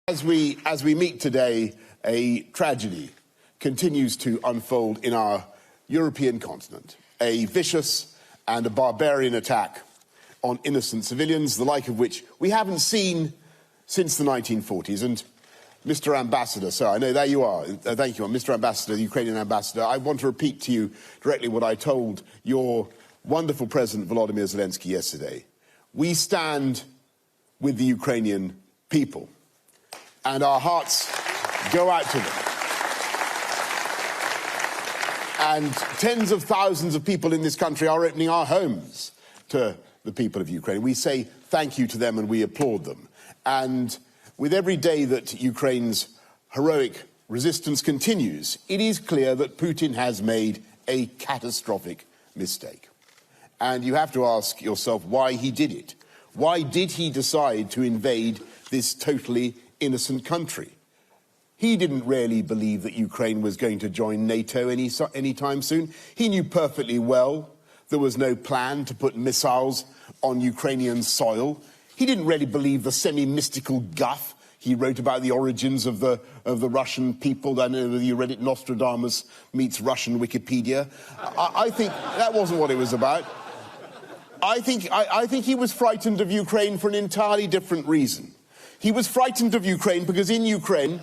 As we meet today, a tragedy continues to unfold in our European continent. A vicious and a barbarian attack on innocent civilians, the like of which we haven't seen since the 1940s. And Mr. Ambassador, sir, I know there you are. Thank you, Mr. Ambassador, the Ukrainian Ambassador. I want to repeat to you directly what I told your wonderful President Volodymyr Zelensky yesterday. We stand with the Ukrainian people, and our hearts go out to them. And tens of thousands of people in this country are opening our homes to the people of Ukraine. We say thank you to them and we applaud them. And with every day that Ukraine's heroic resistance continues, it is clear that Putin has made a catastrophic mistake. And you have to ask yourself why he did it. Why did he decide to invade this totally innocent country? He didn't really believe that Ukraine was going to join NATO anytime soon. He knew perfectly well there was no plan to put missiles on Ukrainian soil. He didn't really believe the semi-mystical guff he wrote about the origins of the Russian people. I know you read it, Nostradamus meets Russian Wikipedia. I think that wasn't what it was about. I think he was frightened of Ukraine for an entirely different reason. He was frightened of Ukraine because in Ukraine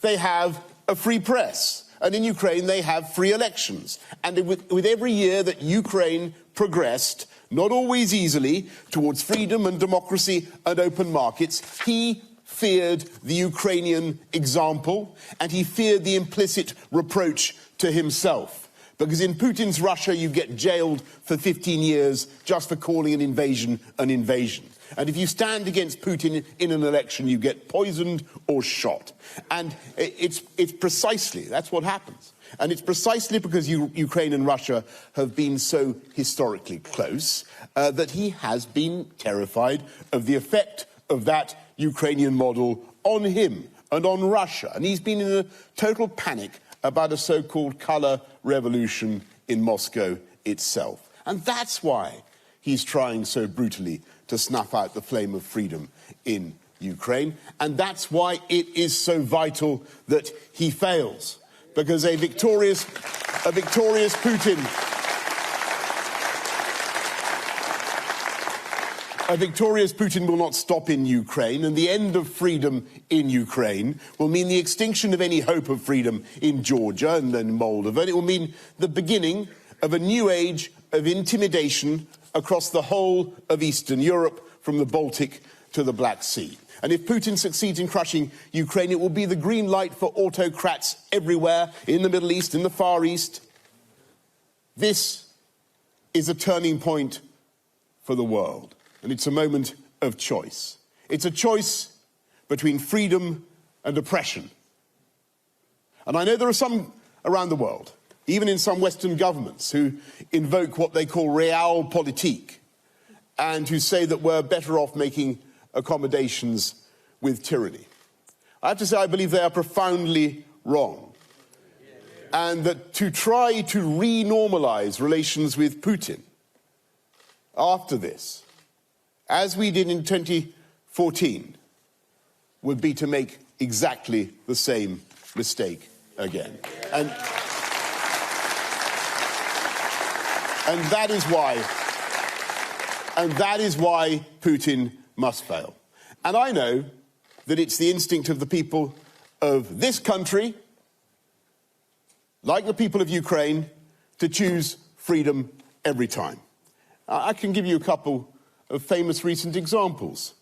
they have a free press, and in Ukraine they have free elections. And with every year that Ukraine progressed, not always easily, towards freedom and democracy and open markets, he feared the Ukrainian example, and he feared the implicit reproach to himself. Because in Putin's Russia, you get jailed for 15 years just for calling an invasion an invasion. And if you stand against Putin in an election, you get poisoned or shot. And it's precisely, that's what happens. And it's precisely because Ukraine and Russia have been so historically close that he has been terrified of the effect of that Ukrainian model on him and on Russia. And he's been in a total panic about a so-called color revolution in Moscow itself. And that's why he's trying so brutally to snuff out the flame of freedom in Ukraine. And that's why it is so vital that he fails. Because a victorious Putin will not stop in Ukraine, and the end of freedom in Ukraine will mean the extinction of any hope of freedom in Georgia and then Moldova. And it will mean the beginning of a new age of intimidation across the whole of Eastern Europe, from the Baltic to the Black Sea. And if Putin succeeds in crushing Ukraine, it will be the green light for autocrats everywhere, in the Middle East, in the Far East. This is a turning point for the world. And it's a moment of choice. It's a choice between freedom and oppression. And I know there are some around the world, even in some Western governments, who invoke what they call realpolitik, and who say that we're better off making accommodations with tyranny. I have to say I believe they are profoundly wrong. And that to try to re-normalize relations with Putin after this, as we did in 2014, would be to make exactly the same mistake again. And that is why Putin must fail. And I know that it's the instinct of the people of this country, like the people of Ukraine, to choose freedom every time. I can give you a couple of famous recent examples.